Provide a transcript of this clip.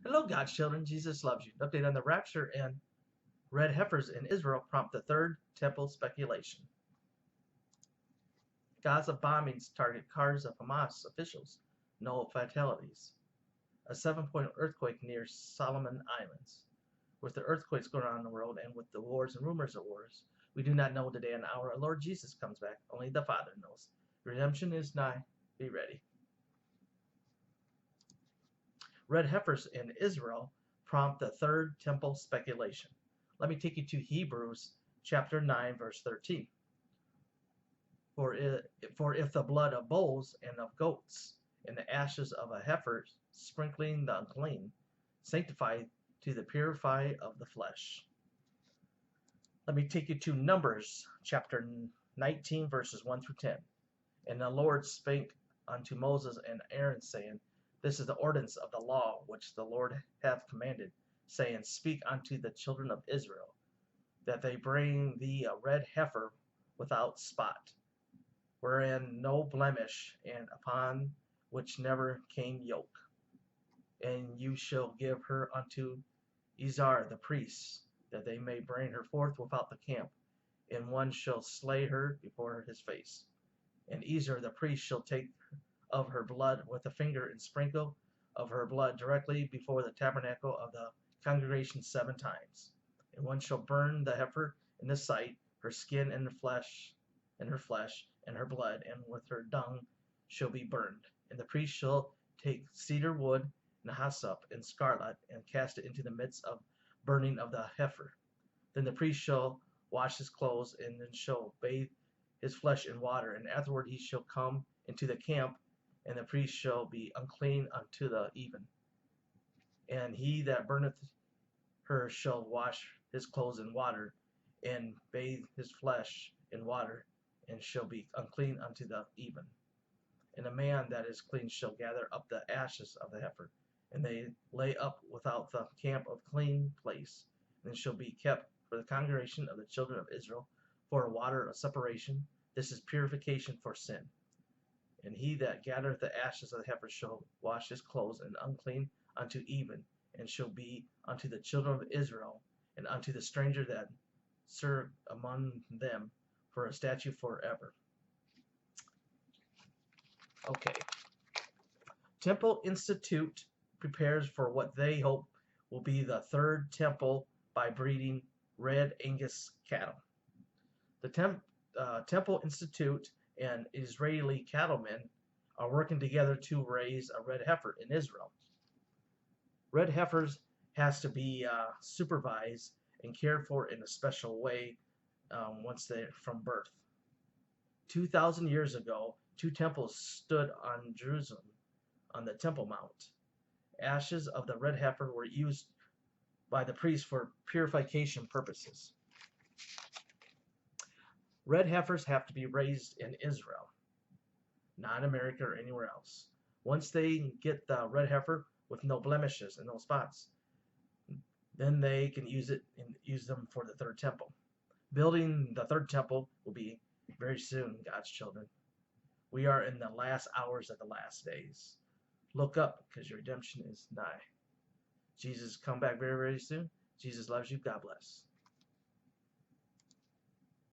Hello, God's children. Jesus loves you. Update on the rapture and red heifers in Israel prompt the third temple speculation. Gaza bombings target cars of Hamas officials. No fatalities. A 7-point earthquake near Solomon Islands. With the earthquakes going on in the world and with the wars and rumors of wars, we do not know the day and hour our Lord Jesus comes back. Only the Father knows. Redemption is nigh. Be ready. Red heifers in Israel prompt the third temple speculation. Let me take you to Hebrews chapter 9, verse 13. For if the blood of bulls and of goats and the ashes of a heifer sprinkling the unclean sanctify to the purify of the flesh. Let me take you to Numbers chapter 19, verses 1 through 10. And the Lord spake unto Moses and Aaron, saying, This is the ordinance of the law which the Lord hath commanded, saying, Speak unto the children of Israel, that they bring thee a red heifer without spot, wherein no blemish, and upon which never came yoke. And you shall give her unto Ezar the priest, that they may bring her forth without the camp, and one shall slay her before his face. And Ezar the priest shall take of her blood with a finger and sprinkle of her blood directly before the tabernacle of the congregation 7 times. And one shall burn the heifer in the sight, her skin and her flesh, and her blood, and with her dung shall be burned. And the priest shall take cedar wood and hyssop and scarlet, and cast it into the midst of burning of the heifer. Then the priest shall wash his clothes, and then shall bathe his flesh in water, and afterward he shall come into the camp, and the priest shall be unclean unto the even. And he that burneth her shall wash his clothes in water, and bathe his flesh in water, and shall be unclean unto the even. And a man that is clean shall gather up the ashes of the heifer, and they lay up without the camp of clean place, and shall be kept for the congregation of the children of Israel, for a water of separation. This is purification for sin. And he that gathereth the ashes of the heifer shall wash his clothes, and unclean unto even, and shall be unto the children of Israel, and unto the stranger that serve among them, for a statute forever. Okay. Temple Institute prepares for what they hope will be the third temple by breeding red Angus cattle. The Temple Institute and Israeli cattlemen are working together to raise a red heifer in Israel. Red heifers has to be supervised and cared for in a special way once they're from birth. 2,000 years ago, 2 temples stood on Jerusalem on the Temple Mount. Ashes of the red heifer were used by the priests for purification purposes. Red heifers have to be raised in Israel, not America or anywhere else. Once they get the red heifer with no blemishes and no spots, then they can use them for the third temple. Building the third temple will be very soon, God's children. We are in the last hours of the last days. Look up, because your redemption is nigh. Jesus come back very, very soon. Jesus loves you. God bless.